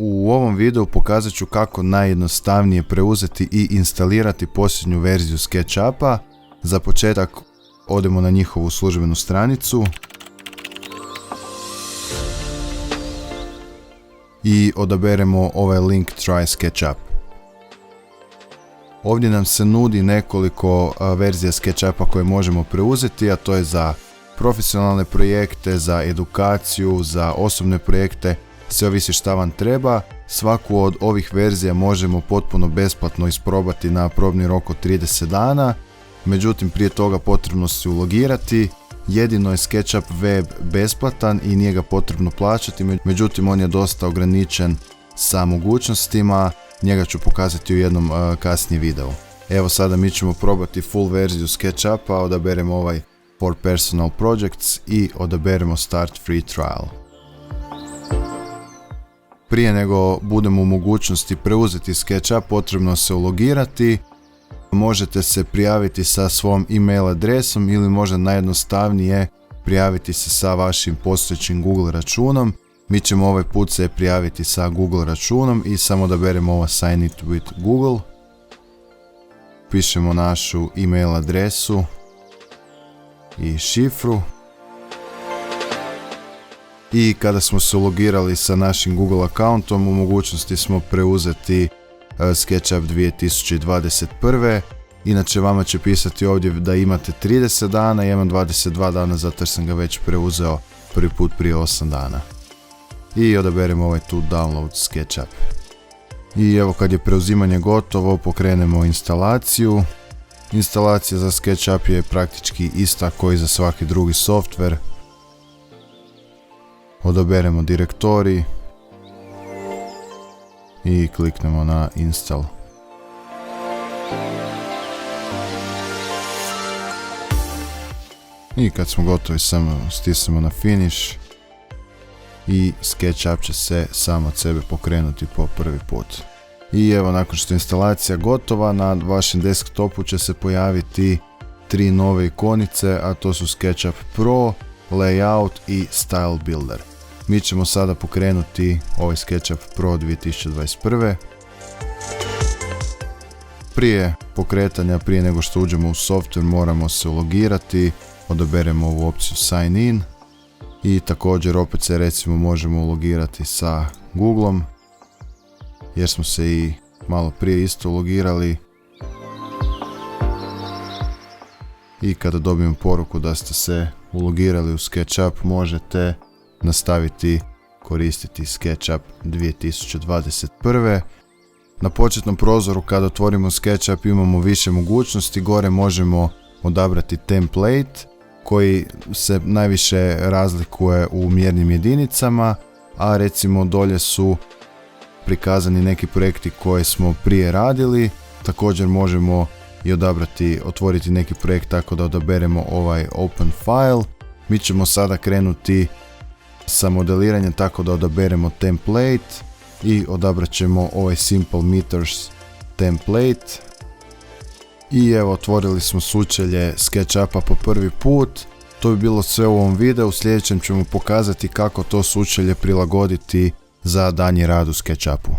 U ovom videu pokazat ću kako najjednostavnije preuzeti i instalirati posljednju verziju SketchUpa. Za početak odemo na njihovu službenu stranicu i odaberemo ovaj link Try SketchUp. Ovdje nam se nudi nekoliko verzija SketchUpa koje možemo preuzeti, a to je za profesionalne projekte, za edukaciju, za osobne projekte, sve ovisi šta vam treba. Svaku od ovih verzija možemo potpuno besplatno isprobati na probni rok od 30 dana, međutim prije toga potrebno se ulogirati. Jedino je SketchUp Web besplatan i nije ga potrebno plaćati, međutim on je dosta ograničen sa mogućnostima, njega ću pokazati u jednom kasnijem videu. Evo sada mi ćemo probati full verziju SketchUpa, odaberemo ovaj For Personal Projects i odaberemo Start Free Trial. Prije nego budemo u mogućnosti preuzeti SketchUp, potrebno se ulogirati. Možete se prijaviti sa svom email adresom ili možda najjednostavnije prijaviti se sa vašim postojećim Google računom. Mi ćemo ovaj put se prijaviti sa Google računom i samo odaberemo ovo Sign it with Google. Pišemo našu email adresu i šifru. I kada smo se ulogirali sa našim Google accountom, u mogućnosti smo preuzeti SketchUp 2021. Inače vama će pisati ovdje da imate 30 dana, ja imam 22 dana zato jer sam ga već preuzeo prvi put prije 8 dana. I odaberemo ovaj tu Download SketchUp. I evo kad je preuzimanje gotovo, pokrenemo instalaciju. Instalacija za SketchUp je praktički ista kao i za svaki drugi software. Odaberemo direktorij i kliknemo na Install. I kad smo gotovi samo stisnemo na Finish i SketchUp će se sam od sebe pokrenuti po prvi put. I evo nakon što je instalacija gotova, na vašem desktopu će se pojaviti 3 nove ikonice, a to su SketchUp Pro, Layout i Style Builder. Mi ćemo sada pokrenuti ovaj SketchUp Pro 2021. Prije pokretanja, prije nego što uđemo u software, moramo se ulogirati. Odaberemo ovu opciju Sign in i također opet se recimo možemo ulogirati sa Googleom jer smo se i malo prije isto ulogirali. I kada dobijem poruku da ste se ulogirali u SketchUp, možete nastaviti koristiti SketchUp 2021. Na početnom prozoru kada otvorimo SketchUp imamo više mogućnosti. Gore možemo odabrati template koji se najviše razlikuje u mjernim jedinicama, a recimo dolje su prikazani neki projekti koje smo prije radili. Također možemo i otvoriti neki projekt tako da odaberemo ovaj Open File. Mi ćemo sada krenuti sa modeliranjem tako da odaberemo template i odabrat ćemo ovaj Simple Meters template. I evo otvorili smo sučelje SketchUpa po prvi put. To bi bilo sve u ovom videu. U sljedećem ćemo pokazati kako to sučelje prilagoditi za daljnji rad u SketchUpu.